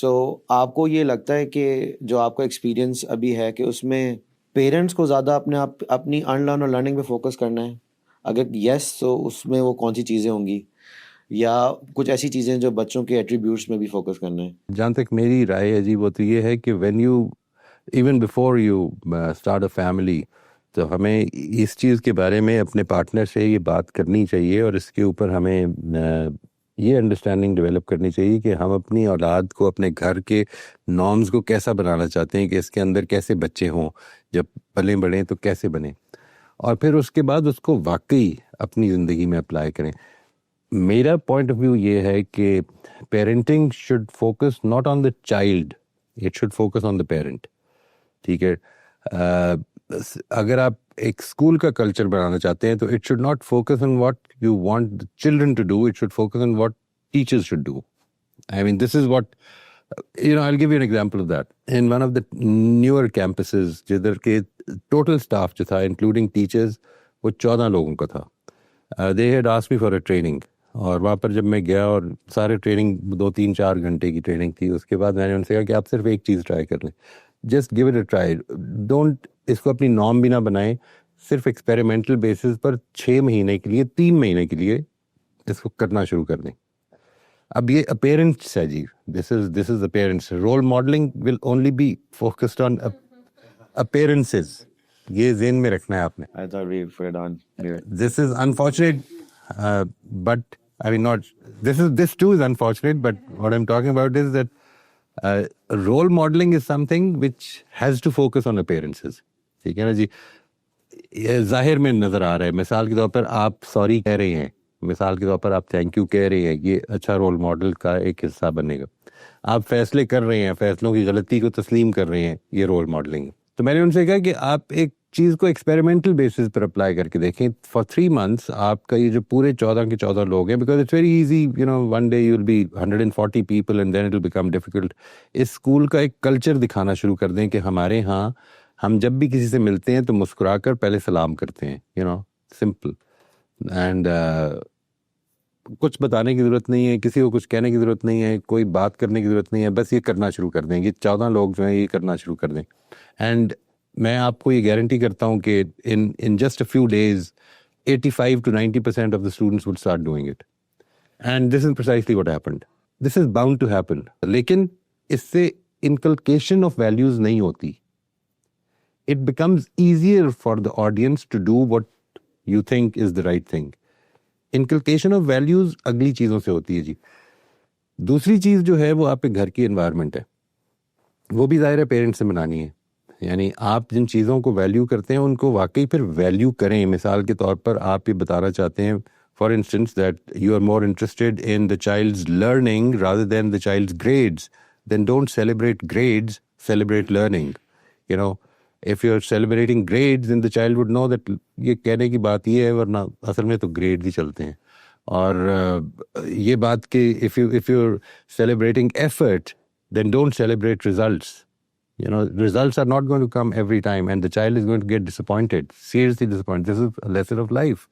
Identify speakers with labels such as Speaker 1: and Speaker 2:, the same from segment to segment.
Speaker 1: سو آپ کو یہ لگتا ہے کہ جو آپ کا ایکسپیرینس ابھی ہے کہ اس میں پیرنٹس کو زیادہ اپنی ان لرن اور لرننگ پہ فوکس کرنا ہے؟ اگر یس تو اس میں وہ کون سی چیزیں ہوں گی، یا کچھ ایسی چیزیں جو بچوں کے ایٹریبیوٹس میں بھی فوکس کرنا ہے؟
Speaker 2: جہاں تک میری رائے ہے جی وہ تو یہ ہے کہ when you even before you start a family, تو ہمیں اس چیز کے بارے میں اپنے پارٹنر سے یہ بات کرنی چاہیے، اور اس کے اوپر ہمیں یہ انڈرسٹینڈنگ ڈیولپ کرنی چاہیے کہ ہم اپنی اولاد کو، اپنے گھر کے نارمز کو کیسا بنانا چاہتے ہیں، کہ اس کے اندر کیسے بچے ہوں، جب پلیں بڑھیں تو کیسے بنیں، اور پھر اس کے بعد اس کو واقعی اپنی زندگی میں اپلائی کریں۔ میرا پوائنٹ آف ویو یہ ہے کہ parenting should focus not on the child, it should focus on the parent, ٹھیک ہے؟ اگر آپ ایک اسکول کا کلچر بنانا چاہتے ہیں تو it should not focus on what you want children to do, it should focus on what teachers should do. I mean, this is what, I'll give you an example of that. In one of the newer campuses, جدھر کے total staff جو تھا including teachers وہ 14 لوگوں کا تھا۔ They had asked me for a training، اور وہاں پر جب میں گیا اور سارے ٹریننگ 2-3-4 گھنٹے کی ٹریننگ تھی، اس کے بعد میں نے ان سے کہا کہ آپ صرف ایک چیز ٹرائی کر لیں، just give it a try, don't اس کو اپنی نارم بھی نہ بنائیں، صرف ایکسپیریمنٹل بیسس پر 6 مہینے کے لیے 3 مہینے کے لیے اس کو کرنا شروع کر دیں۔ اب یہ اپیرنس ہے جی، this is appearance, role modelling will only be focused on appearances, یہ ذہن میں رکھنا ہے آپ نے۔ This is unfortunate but I mean, not this too is unfortunate, but what I'm talking about is that role modeling is something which has to focus on appearances. ٹھیک ہے نا جی؟ یہ ظاہر میں نظر آ رہا ہے، مثال کے طور پر آپ سوری کہہ رہے ہیں، مثال کے طور پر آپ تھینک یو کہہ رہے ہیں، یہ اچھا رول ماڈل کا ایک حصہ بنے گا۔ آپ فیصلے کر رہے ہیں، فیصلوں کی غلطی کو تسلیم کر رہے ہیں، یہ رول ماڈلنگ۔ تو میں نے ان سے کہا کہ آپ ایک چیز کو ایکسپیریمنٹل بیسس پر اپلائی کر کے دیکھیں، فار 3 months آپ کا یہ جو پورے 14 کے 14 لوگ ہیں، because it's very easy, one day you will be 140 people and then it will become difficult. اس اسکول کا ایک کلچر دکھانا شروع کر دیں کہ ہمارے ہاں ہم جب بھی کسی سے ملتے ہیں تو مسکرا کر پہلے سلام کرتے ہیں، سمپل، اینڈ کچھ بتانے کی ضرورت نہیں ہے، کسی کو کچھ کہنے کی ضرورت نہیں ہے، کوئی بات کرنے کی ضرورت نہیں ہے، بس یہ کرنا شروع کر دیں، یہ 14 لوگ جو ہیں یہ کرنا شروع کر دیں، اینڈ میں آپ کو یہ گارنٹی کرتا ہوں کہ in just a few days 85 to 90% of the students would start doing it, and this is precisely what happened. This is bound to happen. لیکن اس سے inculcation of values نہیں ہوتی. It becomes easier for the audience to do what you think is the right thing. Inculcation of values اگلی چیزوں سے ہوتی ہے جی۔ دوسری چیز جو ہے وہ آپ کے گھر کی انوائرمنٹ ہے، وہ بھی ظاہر ہے پیرنٹس سے بنانی ہے، یعنی آپ جن چیزوں کو ویلیو کرتے ہیں ان کو واقعی پھر ویلیو کریں۔ مثال کے طور پر آپ یہ بتانا چاہتے ہیں for instance that you are more interested in the child's learning rather than the child's grades, then don't celebrate grades, celebrate learning. if you're celebrating grades then the child would know that یہ کہنے کی بات یہ ہے، ورنہ اصل میں تو گریڈ ہی چلتے ہیں۔ اور یہ بات کہ if you're celebrating effort then don't celebrate results. Results are not going to come every time and the child is going to get disappointed, seriously disappointed. This is a lesson of life.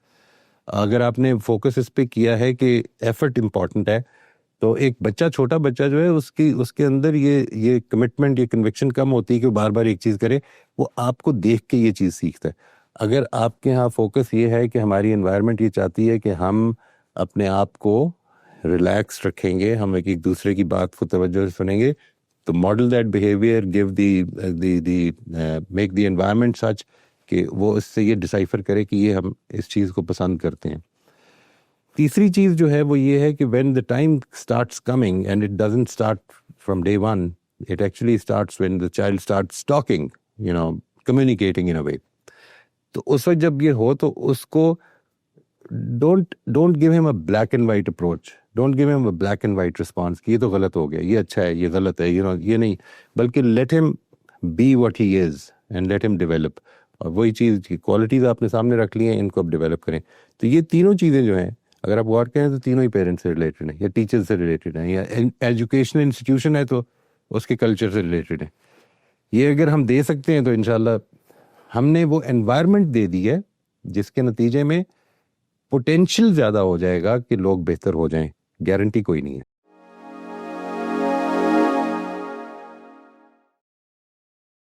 Speaker 2: اگر آپ نے focus اس پہ کیا ہے کہ effort important ہے، تو ایک بچہ، چھوٹا بچہ جو ہے اس کے اندر یہ کمٹمنٹ، یہ کنوکشن کم ہوتی ہے کہ وہ بار بار ایک چیز کرے، وہ آپ کو دیکھ کے یہ چیز سیکھتا ہے۔ اگر آپ کے ہاں فوکس یہ ہے کہ ہماری انوائرمنٹ یہ چاہتی ہے کہ ہم اپنے آپ کو ریلیکس رکھیں گے، ہم ایک دوسرے کی بات کو توجہ سے سنیں گے، تو model that behaviour, give the make the environment such کہ وہ اس سے یہ ڈسائفر کرے کہ یہ ہم اس چیز کو پسند کرتے ہیں۔ تیسری چیز جو ہے وہ یہ ہے کہ when the time starts coming and it doesn't start from day one, it actually starts when the child starts talking, communicating in a way. تو اس وقت جب یہ ہو تو اس کو don't give him a black and white approach, don't give him a black and white response کہ یہ تو غلط ہو گیا، یہ اچھا ہے، یہ غلط ہے، یہ نہیں، بلکہ let him be what he is and let him develop. اور وہی چیز کی کوالٹیز آپ نے سامنے رکھ لی ہیں، ان کو آپ ڈیولپ کریں۔ تو یہ تینوں چیزیں جو ہیں اگر آپ غور کریں تو تینوں ہی پیرنٹس سے ریلیٹڈ ہیں، یا ٹیچر سے ریلیٹڈ ہیں، یا ایجوکیشنل انسٹیٹیوشن ہے تو اس کے کلچر سے ریلیٹڈ ہیں۔ یہ اگر ہم دے سکتے ہیں تو انشاءاللہ ہم نے وہ انوائرمنٹ دے دی ہے جس کے نتیجے میں پوٹینشیل زیادہ ہو جائے گا کہ لوگ بہتر ہو جائیں، گارنٹی کوئی نہیں ہے۔